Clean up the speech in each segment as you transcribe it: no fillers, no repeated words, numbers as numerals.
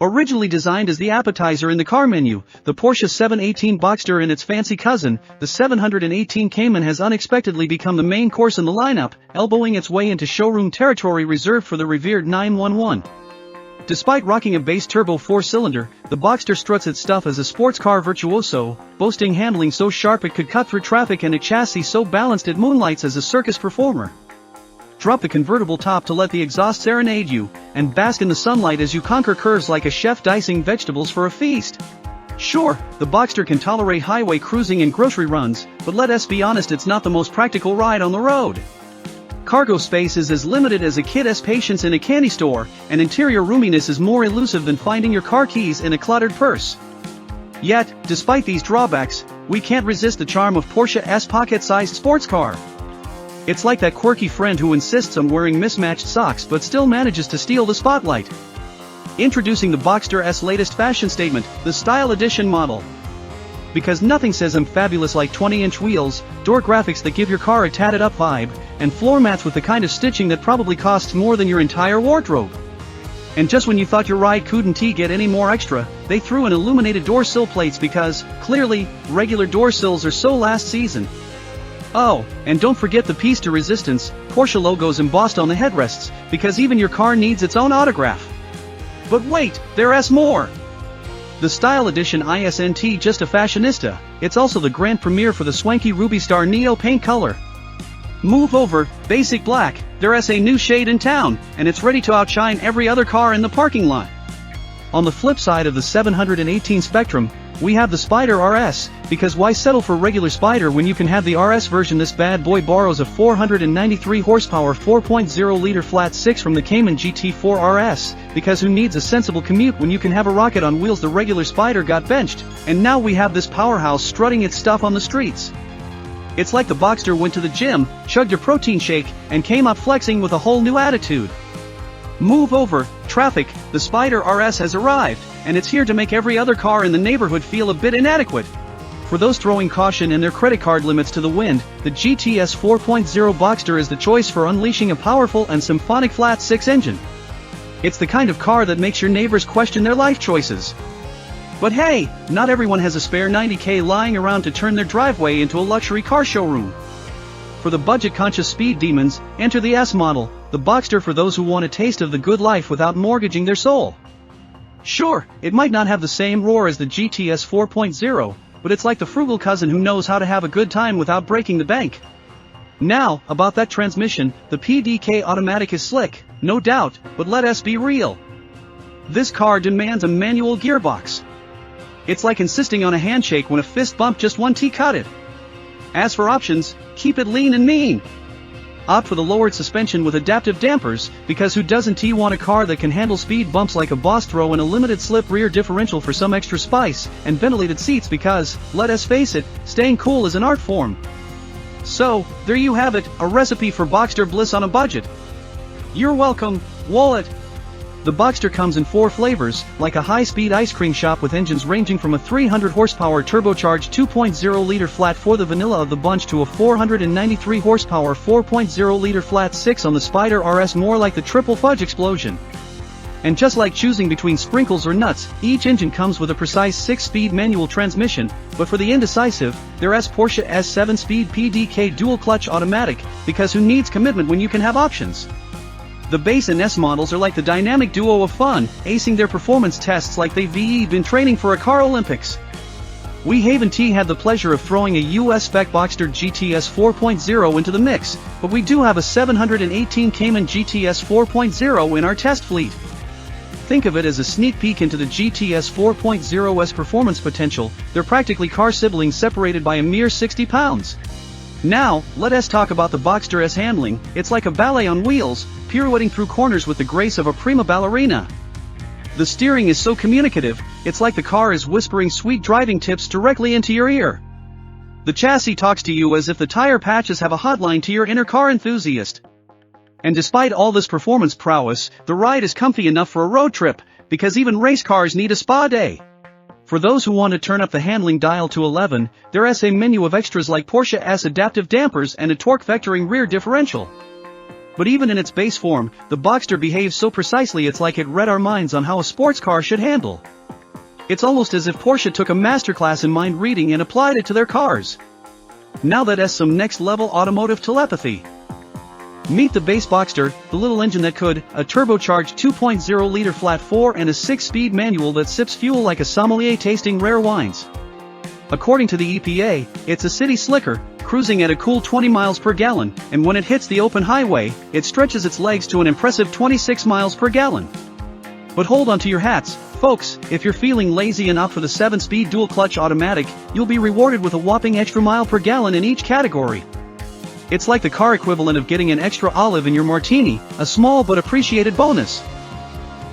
Originally designed as the appetizer in the car menu, the Porsche 718 Boxster and its fancy cousin, the 718 Cayman, has unexpectedly become the main course in the lineup, elbowing its way into showroom territory reserved for the revered 911. Despite rocking a base turbo 4-cylinder, the Boxster struts its stuff as a sports car virtuoso, boasting handling so sharp it could cut through traffic and a chassis so balanced it moonlights as a circus performer. Drop the convertible top to let the exhaust serenade you, and bask in the sunlight as you conquer curves like a chef dicing vegetables for a feast. Sure, the Boxster can tolerate highway cruising and grocery runs, but let us be honest, it's not the most practical ride on the road. Cargo space is as limited as a kid's patience in a candy store, and interior roominess is more elusive than finding your car keys in a cluttered purse. Yet, despite these drawbacks, we can't resist the charm of Porsche's pocket-sized sports car. It's like that quirky friend who insists on wearing mismatched socks but still manages to steal the spotlight. Introducing the Boxster's latest fashion statement, the Style Edition model. Because nothing says I'm fabulous like 20-inch wheels, door graphics that give your car a tatted-up vibe, and floor mats with the kind of stitching that probably costs more than your entire wardrobe. And just when you thought your ride couldn't get any more extra, they threw in illuminated door sill plates because, clearly, regular door sills are so last season. Oh, and don't forget the piece de resistance, Porsche logos embossed on the headrests, because even your car needs its own autograph. But wait, there's more! The Style Edition isn't just a fashionista, it's also the grand premiere for the swanky Ruby Star Neo paint color. Move over, basic black, there's a new shade in town, and it's ready to outshine every other car in the parking lot. On the flip side of the 718 spectrum, we have the Spyder RS, because why settle for regular Spyder when you can have the RS version? This bad boy borrows a 493 horsepower 4.0-liter flat 6 from the Cayman GT4 RS, because who needs a sensible commute when you can have a rocket on wheels? The regular Spyder got benched, and now we have this powerhouse strutting its stuff on the streets. It's like the Boxster went to the gym, chugged a protein shake, and came out flexing with a whole new attitude. Move over, traffic, the Spyder RS has arrived, and it's here to make every other car in the neighborhood feel a bit inadequate. For those throwing caution and their credit card limits to the wind, the GTS 4.0 Boxster is the choice for unleashing a powerful and symphonic flat 6 engine. It's the kind of car that makes your neighbors question their life choices. But hey, not everyone has a spare $90K lying around to turn their driveway into a luxury car showroom. For the budget-conscious speed demons, enter the S model, the Boxster for those who want a taste of the good life without mortgaging their soul. Sure, it might not have the same roar as the GTS 4.0, but it's like the frugal cousin who knows how to have a good time without breaking the bank. Now, about that transmission, the PDK automatic is slick, no doubt, but let us be real. This car demands a manual gearbox. It's like insisting on a handshake when a fist bump just one T cut it. As for options, keep it lean and mean. Opt for the lowered suspension with adaptive dampers, because who doesn't want a car that can handle speed bumps like a boss? Throw in a limited slip rear differential for some extra spice, and ventilated seats because, let us face it, staying cool is an art form. So, there you have it, a recipe for Boxster bliss on a budget. You're welcome, wallet. The Boxster comes in 4 flavors, like a high-speed ice cream shop, with engines ranging from a 300 horsepower turbocharged 2.0-liter flat 4, the vanilla of the bunch, to a 493 horsepower 4.0-liter flat 6 on the Spyder RS, more like the triple fudge explosion. And just like choosing between sprinkles or nuts, each engine comes with a precise 6-speed manual transmission, but for the indecisive, there's Porsche's 7-speed PDK dual-clutch automatic, because who needs commitment when you can have options? The base and S models are like the dynamic duo of fun, acing their performance tests like they've been training for a car Olympics. We haven't had the pleasure of throwing a US spec Boxster GTS 4.0 into the mix, but we do have a 718 Cayman GTS 4.0 in our test fleet. Think of it as a sneak peek into the GTS 4.0's performance potential. They're practically car siblings separated by a mere 60 pounds. Now, let us talk about the Boxster's handling. It's like a ballet on wheels, pirouetting through corners with the grace of a prima ballerina. The steering is so communicative, it's like the car is whispering sweet driving tips directly into your ear. The chassis talks to you as if the tire patches have a hotline to your inner car enthusiast. And despite all this performance prowess, the ride is comfy enough for a road trip, because even race cars need a spa day. For those who want to turn up the handling dial to 11, there's a menu of extras like Porsche's adaptive dampers and a torque vectoring rear differential. But even in its base form, the Boxster behaves so precisely it's like it read our minds on how a sports car should handle. It's almost as if Porsche took a masterclass in mind reading and applied it to their cars. Now that's some next-level automotive telepathy. Meet the base Boxster, the little engine that could, a turbocharged 2.0-liter flat 4 and a 6-speed manual that sips fuel like a sommelier tasting rare wines. According to the EPA, it's a city slicker, cruising at a cool 20 miles per gallon, and when it hits the open highway, it stretches its legs to an impressive 26 miles per gallon. But hold on to your hats, folks, if you're feeling lazy and opt for the 7-speed dual-clutch automatic, you'll be rewarded with a whopping extra mile per gallon in each category. It's like the car equivalent of getting an extra olive in your martini, a small but appreciated bonus.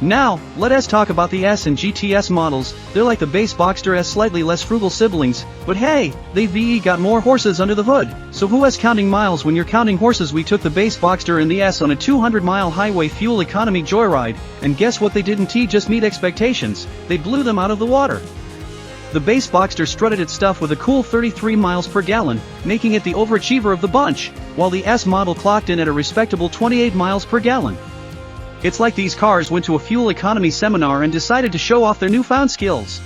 Now, let us talk about the S and GTS models. They're like the base Boxster S slightly less frugal siblings, but hey, they've got more horses under the hood, so who is counting miles when you're counting horses? We took the base Boxster and the S on a 200-mile highway fuel economy joyride, and guess what they didn't just meet expectations, they blew them out of the water. The base Boxster strutted its stuff with a cool 33 miles per gallon, making it the overachiever of the bunch, while the S model clocked in at a respectable 28 miles per gallon. It's like these cars went to a fuel economy seminar and decided to show off their newfound skills.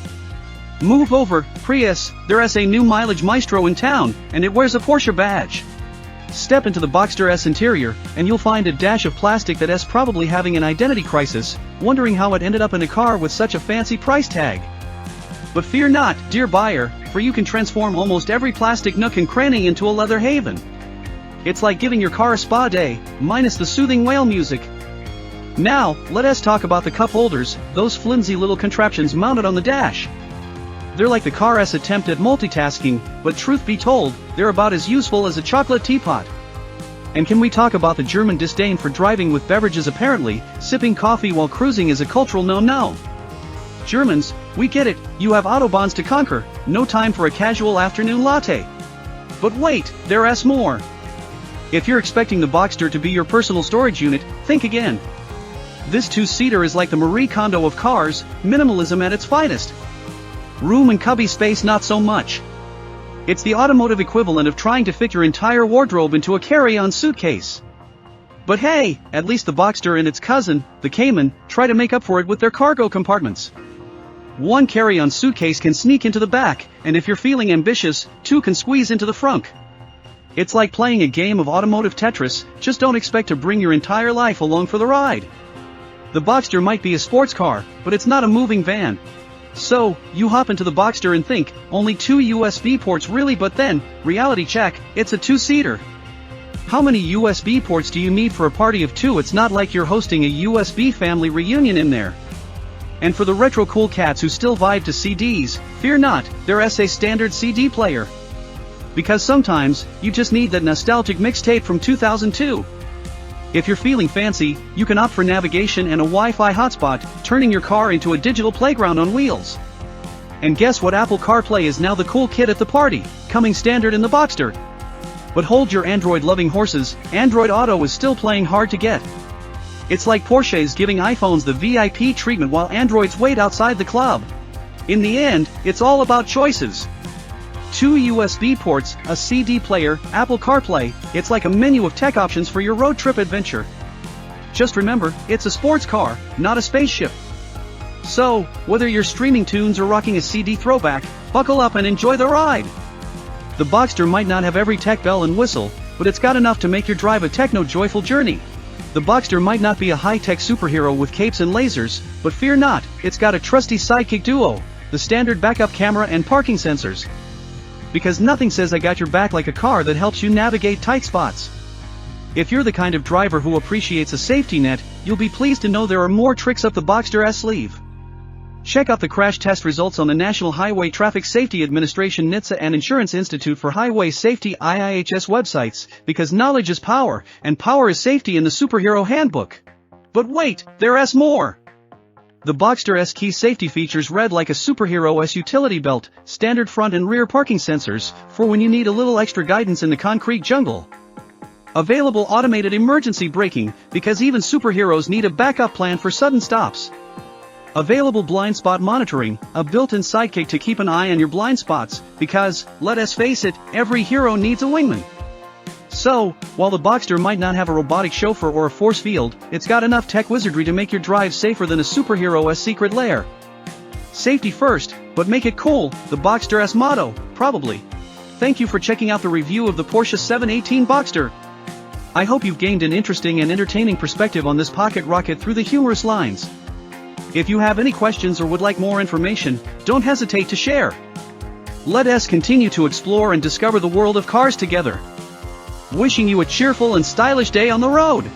Move over, Prius, there's a new mileage maestro in town, and it wears a Porsche badge. Step into the Boxster S interior, and you'll find a dash of plastic that's probably having an identity crisis, wondering how it ended up in a car with such a fancy price tag. But fear not, dear buyer, for you can transform almost every plastic nook and cranny into a leather haven. It's like giving your car a spa day, minus the soothing whale music. Now, let us talk about the cup holders, those flimsy little contraptions mounted on the dash. They're like the car's attempt at multitasking, but truth be told, they're about as useful as a chocolate teapot. And can we talk about the German disdain for driving with beverages? Apparently, sipping coffee while cruising is a cultural no-no. Germans, we get it, you have autobahns to conquer, no time for a casual afternoon latte. But wait, there's more. If you're expecting the Boxster to be your personal storage unit, think again. This two-seater is like the Marie Kondo of cars, minimalism at its finest. Room and cubby space not so much. It's the automotive equivalent of trying to fit your entire wardrobe into a carry-on suitcase. But hey, at least the Boxster and its cousin, the Cayman, try to make up for it with their cargo compartments. One carry-on suitcase can sneak into the back, and if you're feeling ambitious, two can squeeze into the frunk. It's like playing a game of automotive Tetris, just don't expect to bring your entire life along for the ride. The Boxster might be a sports car, but it's not a moving van. So, you hop into the Boxster and think, only 2 USB ports really, but then, reality check, it's a two-seater. How many USB ports do you need for a party of 2? It's not like you're hosting a USB family reunion in there. And for the retro cool cats who still vibe to CDs, fear not, there's a standard CD player. Because sometimes, you just need that nostalgic mixtape from 2002. If you're feeling fancy, you can opt for navigation and a Wi-Fi hotspot, turning your car into a digital playground on wheels. And guess what? Apple CarPlay is now the cool kid at the party, coming standard in the Boxster. But hold your Android-loving horses, Android Auto is still playing hard to get. It's like Porsche's giving iPhones the VIP treatment while Androids wait outside the club. In the end, it's all about choices. 2 USB ports, a CD player, Apple CarPlay, it's like a menu of tech options for your road trip adventure. Just remember, it's a sports car, not a spaceship. So, whether you're streaming tunes or rocking a CD throwback, buckle up and enjoy the ride. The Boxster might not have every tech bell and whistle, but it's got enough to make your drive a techno-joyful journey. The Boxster might not be a high-tech superhero with capes and lasers, but fear not, it's got a trusty sidekick duo, the standard backup camera and parking sensors. Because nothing says I got your back like a car that helps you navigate tight spots. If you're the kind of driver who appreciates a safety net, you'll be pleased to know there are more tricks up the Boxster S sleeve. Check out the crash test results on the National Highway Traffic Safety Administration NHTSA and Insurance Institute for Highway Safety IIHS websites, because knowledge is power, and power is safety in the Superhero Handbook. But wait, there's more! The Boxster S key safety features read like a superhero S utility belt, standard front and rear parking sensors, for when you need a little extra guidance in the concrete jungle. Available automated emergency braking, because even superheroes need a backup plan for sudden stops. Available blind spot monitoring, a built-in sidekick to keep an eye on your blind spots, because, let us face it, every hero needs a wingman. So, while the Boxster might not have a robotic chauffeur or a force field, it's got enough tech wizardry to make your drive safer than a superhero's secret lair. Safety first, but make it cool, the Boxster's motto, probably. Thank you for checking out the review of the Porsche 718 Boxster. I hope you've gained an interesting and entertaining perspective on this pocket rocket through the humorous lines. If you have any questions or would like more information, don't hesitate to share. Let us continue to explore and discover the world of cars together. Wishing you a cheerful and stylish day on the road!